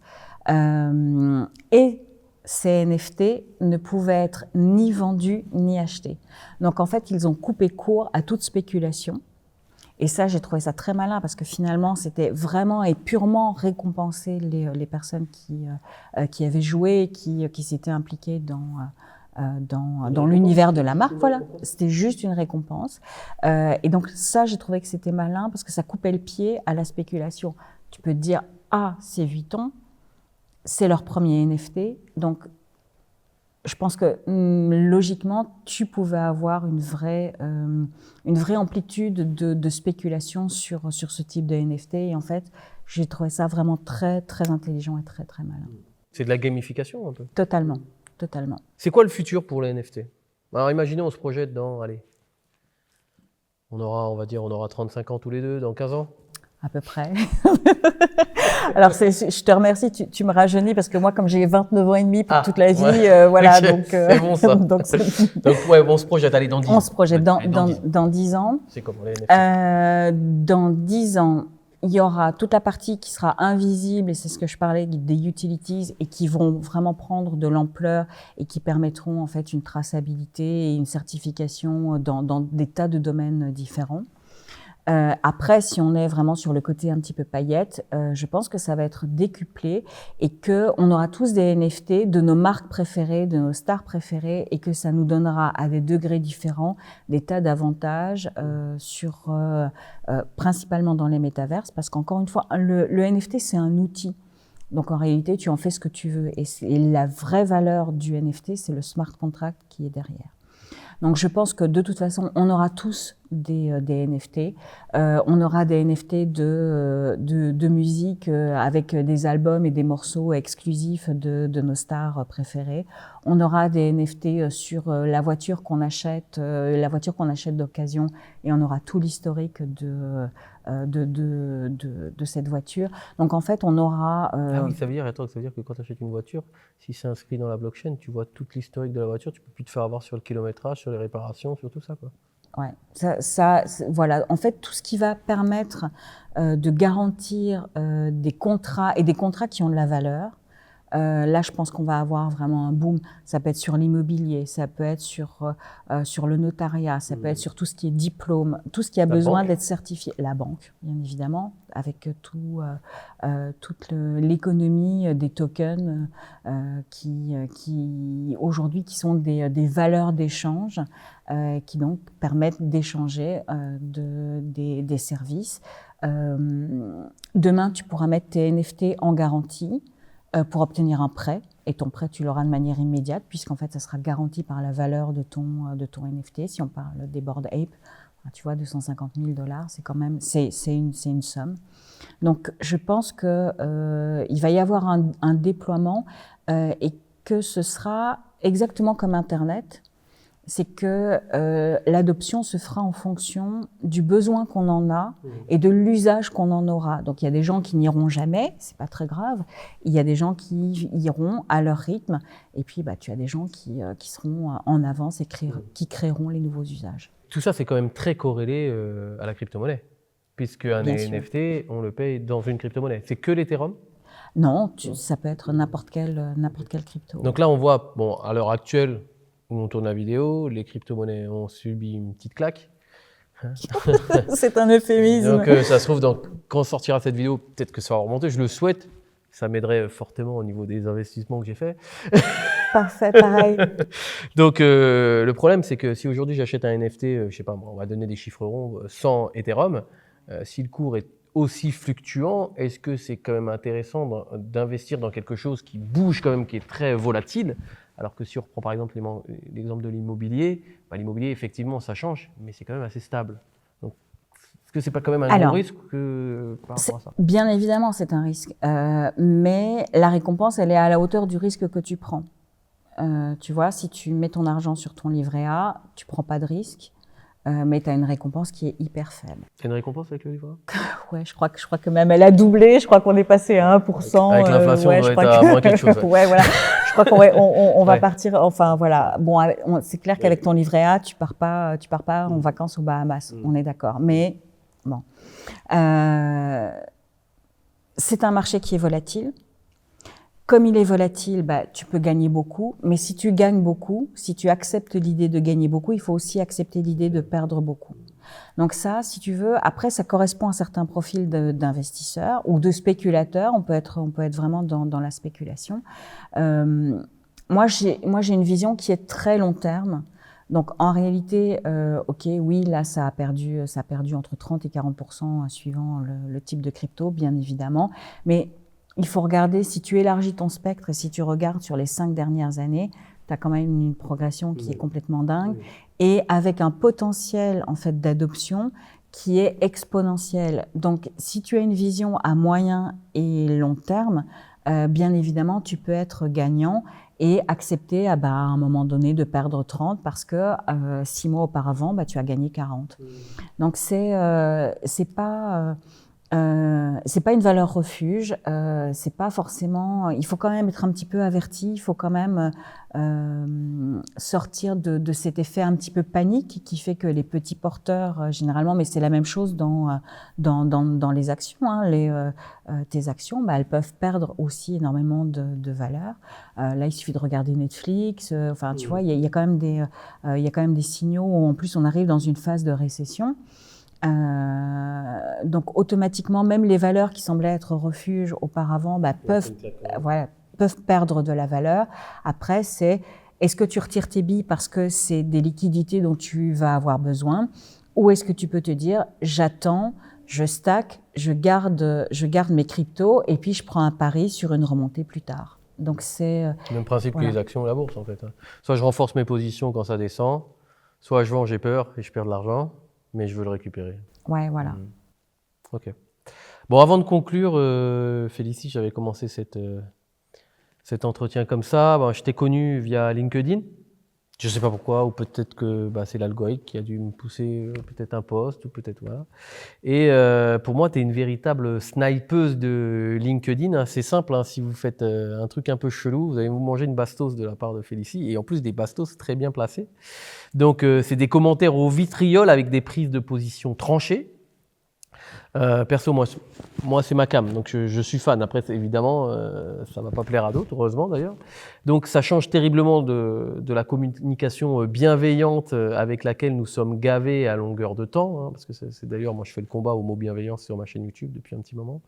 Et ces NFT ne pouvaient être ni vendus ni achetés. Donc en fait, ils ont coupé court à toute spéculation. Et ça, j'ai trouvé ça très malin parce que finalement, c'était vraiment et purement récompenser les personnes qui avaient joué, qui s'étaient impliquées dans l'univers de la marque. Voilà, c'était juste une récompense. Et donc ça, j'ai trouvé que c'était malin parce que ça coupait le pied à la spéculation. Tu peux te dire, ah, c'est Vuitton, c'est leur premier NFT, donc je pense que logiquement, tu pouvais avoir une vraie amplitude de spéculation sur ce type de NFT. Et en fait, j'ai trouvé ça vraiment très, très intelligent et très, très malin. C'est de la gamification un peu. Totalement, totalement. C'est quoi le futur pour les NFT? Alors imaginez, on se projette dans, allez, on aura 35 ans tous les deux, dans 15 ans? À peu près. Alors, je te remercie, tu me rajeunis parce que moi, comme j'ai 29 ans et demi pour toute la vie, voilà. Okay. Donc, c'est bon ça. donc ouais, on se projette, allez, dans 10 ans. On se projette dans 10 ans. C'est comment les NFT? Dans 10 ans, il y aura toute la partie qui sera invisible, et c'est ce que je parlais, des utilities, et qui vont vraiment prendre de l'ampleur et qui permettront en fait une traçabilité et une certification dans des tas de domaines différents. Après, si on est vraiment sur le côté un petit peu paillette, je pense que ça va être décuplé et que on aura tous des NFT de nos marques préférées, de nos stars préférées, et que ça nous donnera à des degrés différents des tas d'avantages principalement dans les métaverses, parce qu'encore une fois, le NFT c'est un outil. Donc en réalité, tu en fais ce que tu veux, et la vraie valeur du NFT, c'est le smart contract qui est derrière. Donc je pense que de toute façon, on aura tous des NFT. On aura des NFT de musique avec des albums et des morceaux exclusifs de nos stars préférées. On aura des NFT sur la voiture qu'on achète d'occasion, et on aura tout l'historique de cette voiture. Donc en fait, on aura... Ah oui, ça veut dire que quand tu achètes une voiture, si c'est inscrit dans la blockchain, tu vois toute l'historique de la voiture, tu peux plus te faire avoir sur le kilométrage, sur les réparations, sur tout ça, quoi. Ouais, voilà. En fait, tout ce qui va permettre de garantir des contrats, et des contrats qui ont de la valeur. Là, je pense qu'on va avoir vraiment un boom. Ça peut être sur l'immobilier, ça peut être sur le notariat, ça peut être sur tout ce qui est diplôme, tout ce qui a besoin d'être certifié. La banque, bien évidemment, avec toute l'économie des tokens qui aujourd'hui qui sont des valeurs d'échange, qui donc permettent d'échanger des services. Demain, tu pourras mettre tes NFT en garantie pour obtenir un prêt, et ton prêt, tu l'auras de manière immédiate, puisqu'en fait, ça sera garanti par la valeur de ton NFT. Si on parle des Bored Ape, tu vois, 250 000 $, c'est quand même, c'est une somme. Donc, je pense que il va y avoir un déploiement, et que ce sera exactement comme Internet. C'est que l'adoption se fera en fonction du besoin qu'on en a et de l'usage qu'on en aura. Donc il y a des gens qui n'iront jamais, c'est pas très grave. Il y a des gens qui iront à leur rythme, et puis tu as des gens qui seront en avance et qui créeront les nouveaux usages. Tout ça, c'est quand même très corrélé à la crypto-monnaie, puisque un NFT, on le paye dans une crypto-monnaie. C'est que l'Ethereum? Non, ça peut être n'importe quelle crypto. Donc là, on voit, bon, à l'heure actuelle, où on tourne la vidéo, les crypto-monnaies ont subi une petite claque. C'est un euphémisme. Donc ça se trouve, quand sortira cette vidéo, peut-être que ça va remonter, je le souhaite. Ça m'aiderait fortement au niveau des investissements que j'ai faits. Parfait, pareil. Donc le problème, c'est que si aujourd'hui j'achète un NFT, je sais pas, on va donner des chiffres ronds, 100 Ethereum, si le cours est aussi fluctuant, est-ce que c'est quand même intéressant d'investir dans quelque chose qui bouge quand même, qui est très volatile? Alors que si on reprend par exemple l'exemple de l'immobilier, l'immobilier effectivement ça change, mais c'est quand même assez stable. Donc, est-ce que c'est pas quand même un gros risque par rapport à ça? Bien évidemment, c'est un risque, mais la récompense, elle est à la hauteur du risque que tu prends. Tu vois, si tu mets ton argent sur ton livret A, tu prends pas de risque. Mais tu as une récompense qui est hyper faible. Tu as une récompense avec le livret A? Ouais, je crois que même elle a doublé. Je crois qu'on est passé à 1%. Avec l'inflation, on doit être à moins quelque chose. Ouais, voilà. Je crois qu'on va partir. Enfin, voilà. Bon, c'est clair qu'avec ton livret A, tu pars pas en vacances aux Bahamas. On est d'accord. Mais bon, c'est un marché qui est volatile. Comme il est volatile, tu peux gagner beaucoup, mais si tu gagnes beaucoup, si tu acceptes l'idée de gagner beaucoup, il faut aussi accepter l'idée de perdre beaucoup. Donc ça, si tu veux, après, ça correspond à un certain profil d'investisseurs ou de spéculateurs. On peut être vraiment dans la spéculation. moi, j'ai une vision qui est très long terme. Donc, en réalité, ok, oui, là, ça a perdu entre 30 et 40% suivant le type de crypto, bien évidemment. Mais il faut regarder, si tu élargis ton spectre et si tu regardes sur les 5 dernières années, tu as quand même une progression qui est complètement dingue et avec un potentiel, en fait, d'adoption qui est exponentiel. Donc, si tu as une vision à moyen et long terme, bien évidemment, tu peux être gagnant et accepter à un moment donné de perdre 30 parce que 6 mois auparavant, tu as gagné 40. Donc, c'est pas une valeur refuge, c'est pas forcément. Il faut quand même être un petit peu averti, il faut quand même sortir de cet effet un petit peu panique qui fait que les petits porteurs, généralement, mais c'est la même chose dans les actions, hein, tes actions, elles peuvent perdre aussi énormément de valeur. Là, il suffit de regarder Netflix. Tu vois, il y a quand même des signaux où en plus on arrive dans une phase de récession. Donc automatiquement, même les valeurs qui semblaient être refuges auparavant peuvent perdre de la valeur. Après, est-ce que tu retires tes billes parce que c'est des liquidités dont tu vas avoir besoin, ou est-ce que tu peux te dire j'attends, je stack, je garde mes cryptos et puis je prends un pari sur une remontée plus tard. Donc c'est le même principe que les actions et la bourse en fait. Soit je renforce mes positions quand ça descend, soit je vends, j'ai peur et je perds de l'argent. Mais je veux le récupérer. Ouais, voilà. Ok. Bon, avant de conclure, Félicie, j'avais commencé cet entretien comme ça. Je t'ai connu via LinkedIn. Je ne sais pas pourquoi, ou peut-être que c'est l'algorithme qui a dû me pousser peut-être un post, ou peut-être voilà. Et pour moi, tu es une véritable snipeuse de LinkedIn. Hein. C'est simple, hein, si vous faites un truc un peu chelou, vous allez vous manger une bastos de la part de Félicie, et en plus des bastos très bien placés. Donc, c'est des commentaires au vitriol avec des prises de position tranchées. Perso, moi c'est ma cam, donc je suis fan. Après, évidemment, ça ne va pas plaire à d'autres, heureusement d'ailleurs. Donc, ça change terriblement de la communication bienveillante avec laquelle nous sommes gavés à longueur de temps. Hein, parce que c'est d'ailleurs, moi je fais le combat au mot bienveillance sur ma chaîne YouTube depuis un petit moment.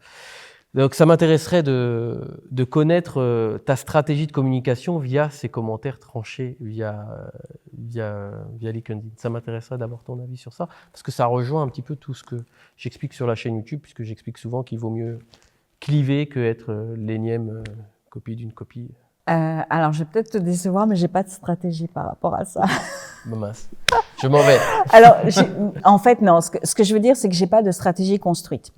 Donc, ça m'intéresserait de connaître ta stratégie de communication via ces commentaires tranchés, via LinkedIn. Ça m'intéresserait d'avoir ton avis sur ça, parce que ça rejoint un petit peu tout ce que j'explique sur la chaîne YouTube, puisque j'explique souvent qu'il vaut mieux cliver que être l'énième copie d'une copie. Alors, je vais peut-être te décevoir, mais j'ai pas de stratégie par rapport à ça. Mince. Je m'en vais. Alors, en fait, non. Ce que je veux dire, c'est que j'ai pas de stratégie construite.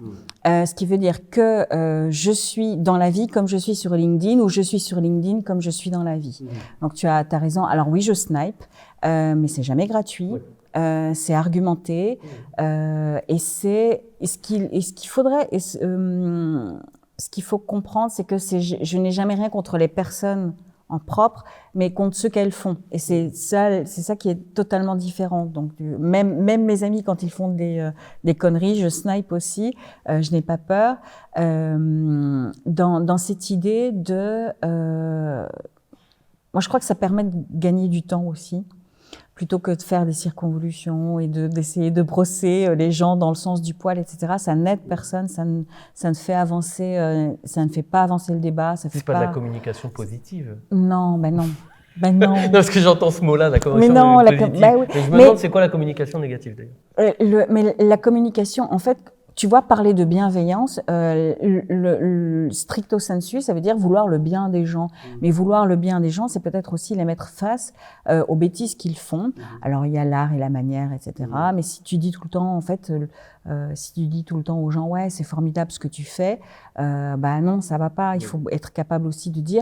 Ce qui veut dire que je suis dans la vie comme je suis sur LinkedIn, ou je suis sur LinkedIn comme je suis dans la vie. Donc, tu as raison. Alors oui, je snipe, mais c'est jamais gratuit. C'est argumenté, et ce qu'il faudrait. Ce qu'il faut comprendre, c'est que je n'ai jamais rien contre les personnes en propre, mais contre ce qu'elles font. Et c'est ça qui est totalement différent. Donc, même mes amis, quand ils font des conneries, je snipe aussi. Je n'ai pas peur. Dans cette idée de... moi, je crois que ça permet de gagner du temps aussi, plutôt que de faire des circonvolutions et d'essayer de brosser les gens dans le sens du poil, etc. Ça n'aide personne, ça ne fait avancer, ça ne fait pas avancer le débat. C'est pas de la communication positive. Non, non. Non, parce que j'entends ce mot-là, la communication positive. Oui. Mais je me demande c'est quoi la communication négative d'ailleurs. Mais la communication, en fait, tu vois, parler de bienveillance, le stricto sensu, ça veut dire vouloir le bien des gens. Mais vouloir le bien des gens, c'est peut-être aussi les mettre face aux bêtises qu'ils font. Alors, il y a l'art et la manière, etc. Mais si tu dis tout le temps, en fait, si tu dis tout le temps aux gens, ouais, c'est formidable ce que tu fais, non, ça va pas. Il faut être capable aussi de dire,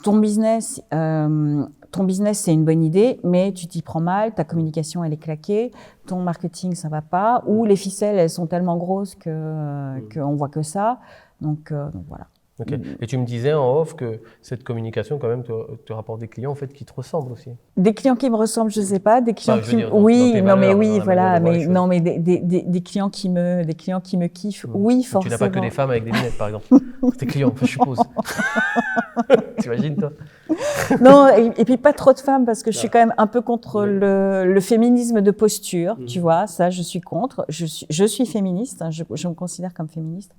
ton business, c'est une bonne idée, mais tu t'y prends mal, ta communication, elle est claquée, ton marketing, ça va pas, ou les ficelles, elles sont tellement grosses qu'on voit que ça. Donc voilà. Okay. Et tu me disais en off que cette communication, quand même, te rapporte des clients en fait qui te ressemblent aussi. Des clients qui me ressemblent, je sais pas. Des clients des clients qui me kiffent, oui, forcément. Tu n'as pas que des femmes avec des lunettes, par exemple. Tes clients, je suppose. T'imagines, toi? Non, et puis pas trop de femmes, parce que je suis quand même un peu contre le féminisme de posture, tu vois. Ça, je suis contre. Je suis féministe, hein, je me considère comme féministe.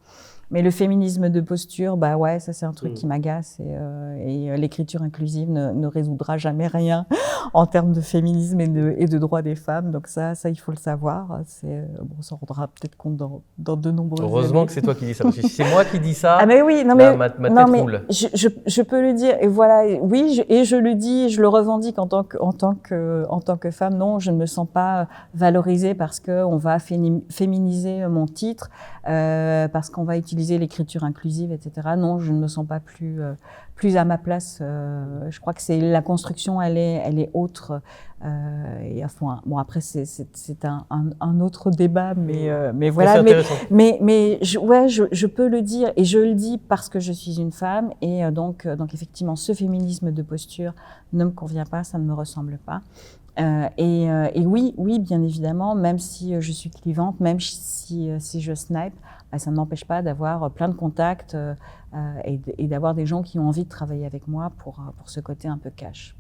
Mais le féminisme de posture, bah ouais, ça c'est un truc qui m'agace et l'écriture inclusive ne résoudra jamais rien en termes de féminisme et de droits des femmes. Donc ça il faut le savoir. Bon, on s'en rendra peut-être compte dans de nombreuses Heureusement années. que c'est toi qui dis ça, parce que si c'est moi qui dis ça, ah mais oui, non là, mais ma tête roule. je peux le dire et voilà, oui, je le dis, je le revendique en tant que femme. Non, je ne me sens pas valorisée parce que on va féminiser mon titre, parce qu'on va utiliser l'écriture inclusive, etc. Non, je ne me sens pas plus à ma place. Je crois que c'est la construction, elle est autre. Et bon, après c'est un autre débat, mais voilà. Mais je peux le dire et je le dis parce que je suis une femme et donc effectivement ce féminisme de posture ne me convient pas, ça ne me ressemble pas. Et oui, bien évidemment, même si je suis clivante, même si je snipe, ça ne m'empêche pas d'avoir plein de contacts et d'avoir des gens qui ont envie de travailler avec moi pour ce côté un peu cash.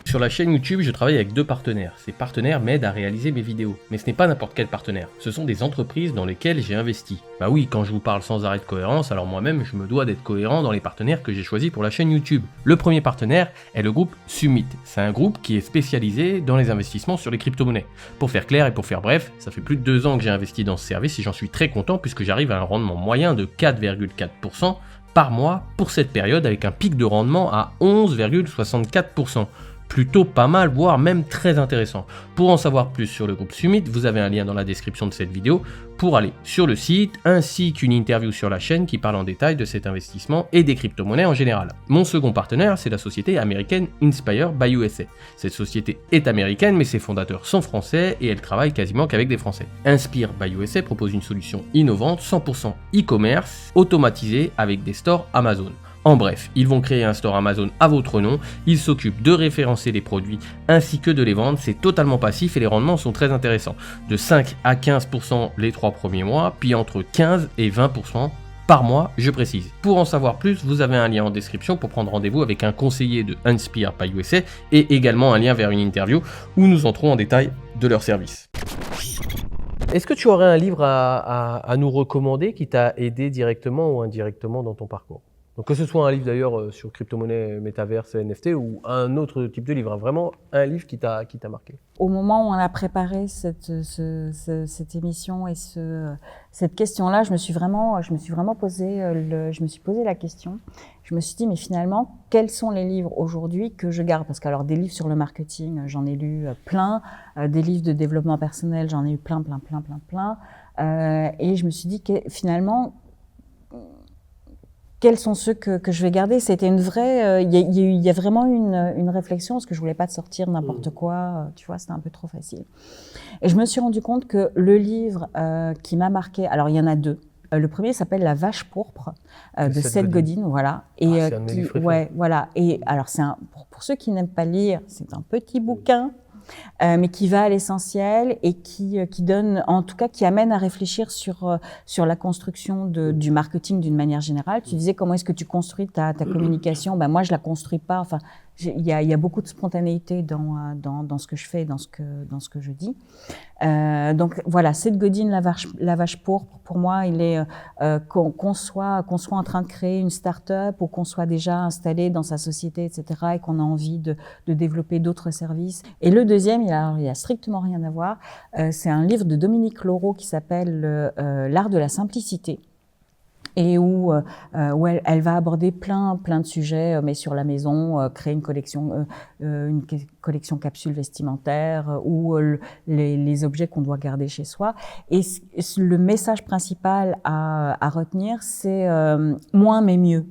Sur la chaîne YouTube, je travaille avec 2 partenaires. Ces partenaires m'aident à réaliser mes vidéos. Mais ce n'est pas n'importe quel partenaire. Ce sont des entreprises dans lesquelles j'ai investi. Bah oui, quand je vous parle sans arrêt de cohérence, alors moi-même, je me dois d'être cohérent dans les partenaires que j'ai choisis pour la chaîne YouTube. Le premier partenaire est le groupe Summit. C'est un groupe qui est spécialisé dans les investissements sur les crypto-monnaies. Pour faire clair et pour faire bref, ça fait plus de 2 ans que j'ai investi dans ce service et j'en suis très content puisque j'arrive à un rendement moyen de 4,4% par mois pour cette période avec un pic de rendement à 11,64%. Plutôt pas mal, voire même très intéressant. Pour en savoir plus sur le groupe Summit, vous avez un lien dans la description de cette vidéo pour aller sur le site, ainsi qu'une interview sur la chaîne qui parle en détail de cet investissement et des crypto-monnaies en général. Mon second partenaire, c'est la société américaine Inspire by USA. Cette société est américaine, mais ses fondateurs sont français et elle travaille quasiment qu'avec des Français. Inspire by USA propose une solution innovante, 100% e-commerce, automatisée avec des stores Amazon. En bref, ils vont créer un store Amazon à votre nom, ils s'occupent de référencer les produits ainsi que de les vendre, c'est totalement passif et les rendements sont très intéressants. De 5 à 15% les 3 premiers mois, puis entre 15 et 20% par mois, je précise. Pour en savoir plus, vous avez un lien en description pour prendre rendez-vous avec un conseiller de Inspire by USA et également un lien vers une interview où nous entrons en détail de leur service. Est-ce que tu aurais un livre à nous recommander qui t'a aidé directement ou indirectement dans ton parcours ? Donc que ce soit un livre d'ailleurs sur crypto-monnaie, métaverse, NFT ou un autre type de livre, vraiment un livre qui t'a marqué. Au moment où on a préparé cette émission et cette question-là, je me suis vraiment posé la question. Je me suis dit, mais finalement, quels sont les livres aujourd'hui que je garde ? Parce que alors des livres sur le marketing, j'en ai lu plein, des livres de développement personnel, j'en ai eu plein. Et je me suis dit que finalement, quels sont ceux que je vais garder ? C'était une vraie, il y a vraiment une réflexion parce que je voulais pas te sortir n'importe quoi, tu vois, c'était un peu trop facile. Et je me suis rendu compte que le livre qui m'a marqué, alors il y en a 2. Le premier s'appelle La Vache pourpre de Seth Godin, voilà. Et c'est un de mes livres préférés. ouais, voilà. Et alors c'est pour ceux qui n'aiment pas lire, c'est un petit bouquin. Mais qui va à l'essentiel et qui donne, en tout cas, qui amène à réfléchir sur la construction du marketing d'une manière générale. Tu disais comment est-ce que tu construis ta communication ? Ben moi, je la construis pas. Enfin, il y a beaucoup de spontanéité dans ce que je fais, dans ce que je dis. Donc voilà, Seth Godin, la vache pourpre. Pour moi, il est qu'on soit en train de créer une start-up ou qu'on soit déjà installé dans sa société, etc., et qu'on a envie de développer d'autres services. Et le deuxième, il a strictement rien à voir. C'est un livre de Dominique Laureau qui s'appelle L'art de la simplicité. Et où elle va aborder plein de sujets, mais sur la maison, créer une collection capsule vestimentaire ou les objets qu'on doit garder chez soi. Et le message principal à retenir, c'est moins mais mieux.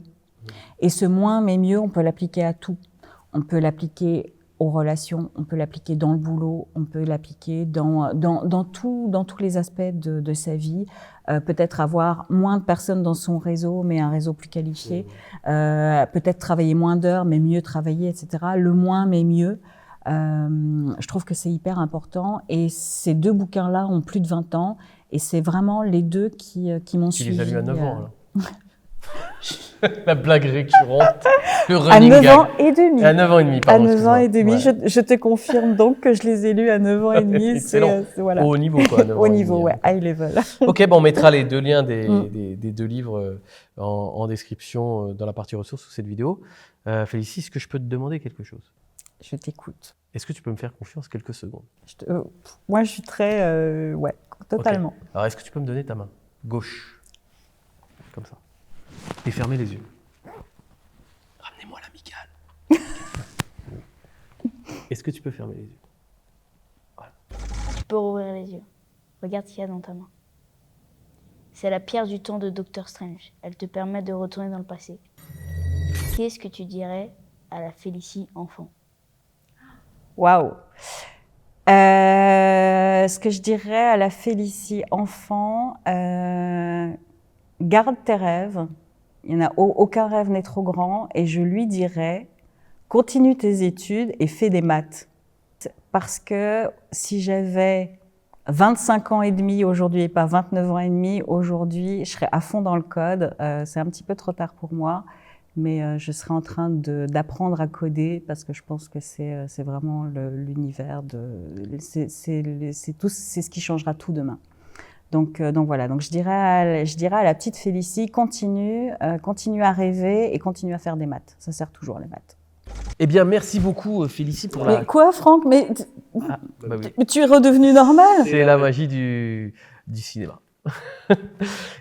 Et ce moins mais mieux, on peut l'appliquer à tout. On peut l'appliquer aux relations, on peut l'appliquer dans le boulot, on peut l'appliquer dans tous les aspects de sa vie. Peut-être avoir moins de personnes dans son réseau, mais un réseau plus qualifié. Peut-être travailler moins d'heures, mais mieux travailler, etc. Le moins, mais mieux. Je trouve que c'est hyper important. Et ces 2 bouquins-là ont plus de 20 ans. Et c'est vraiment les 2 qui m'ont suivi. Tu les as lus à 9 ans, alors. La blague récurrente, le À running 9 gag. ans et demi. À 9 ans et demi, À pardon. 9 ans et demi, excuse-moi. Ouais. je te confirme donc que je les ai lus à 9 ans et demi. Excellent. Voilà. Au haut niveau, quoi. à 9 ans Au et niveau, demi, ouais, hein. high level. Ok, bon, on mettra les deux liens des Mm. deux livres en description dans la partie ressources sous cette vidéo. Félicie, est-ce que je peux te demander quelque chose? Je t'écoute. Est-ce que tu peux me faire confiance quelques secondes? Moi, je suis très... ouais, totalement. Ok. Alors, est-ce que tu peux me donner ta main gauche? Comme ça. Et fermer les yeux. Ramenez-moi l'amicale. Est-ce que tu peux fermer les yeux? Tu peux rouvrir les yeux. Regarde ce qu'il y a dans ta main. C'est la pierre du temps de Doctor Strange. Elle te permet de retourner dans le passé. Qu'est-ce que tu dirais à la Félicie enfant? Waouh. Ce que je dirais à la Félicie enfant, garde tes rêves. Il y en a aucun rêve n'est trop grand. Et je lui dirais, continue tes études et fais des maths. Parce que si j'avais 25 ans et demi aujourd'hui et pas 29 ans et demi, aujourd'hui, je serais à fond dans le code. C'est un petit peu trop tard pour moi, mais je serais en train d'apprendre à coder parce que je pense que c'est vraiment l'univers c'est ce qui changera tout demain. Donc voilà, donc je dirais à la petite Félicie, continue à rêver et continue à faire des maths. Ça sert toujours les maths. Eh bien, merci beaucoup, Félicie, pour la... Mais quoi, Franck? Ah, bah oui. Mais tu es redevenu normal? C'est la magie du cinéma.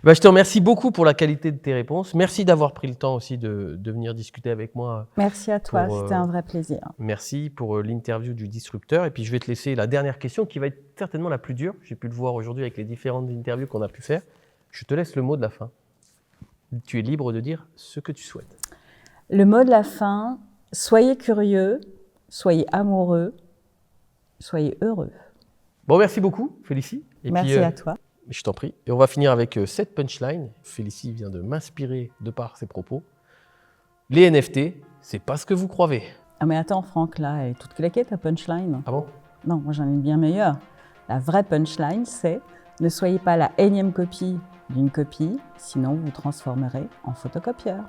Bah, je te remercie beaucoup pour la qualité de tes réponses. Merci d'avoir pris le temps aussi de venir discuter avec moi. Merci à toi, Pour, c'était un vrai plaisir. Merci pour l'interview du disrupteur. Et puis, je vais te laisser la dernière question qui va être certainement la plus dure. J'ai pu le voir aujourd'hui avec les différentes interviews qu'on a pu faire. Je te laisse le mot de la fin. Tu es libre de dire ce que tu souhaites. Le mot de la fin, soyez curieux, soyez amoureux, soyez heureux. Bon, merci beaucoup, Félicie. Et Merci puis, à toi. je t'en prie. Et on va finir avec cette punchline. Félicie vient de m'inspirer de par ses propos. Les NFT, c'est pas ce que vous croyez. Ah mais attends, Franck, là, elle est toute claquée ta punchline. Ah bon? Non, moi j'en ai une bien meilleure. La vraie punchline, c'est ne soyez pas la énième copie d'une copie, sinon vous transformerez en photocopieur.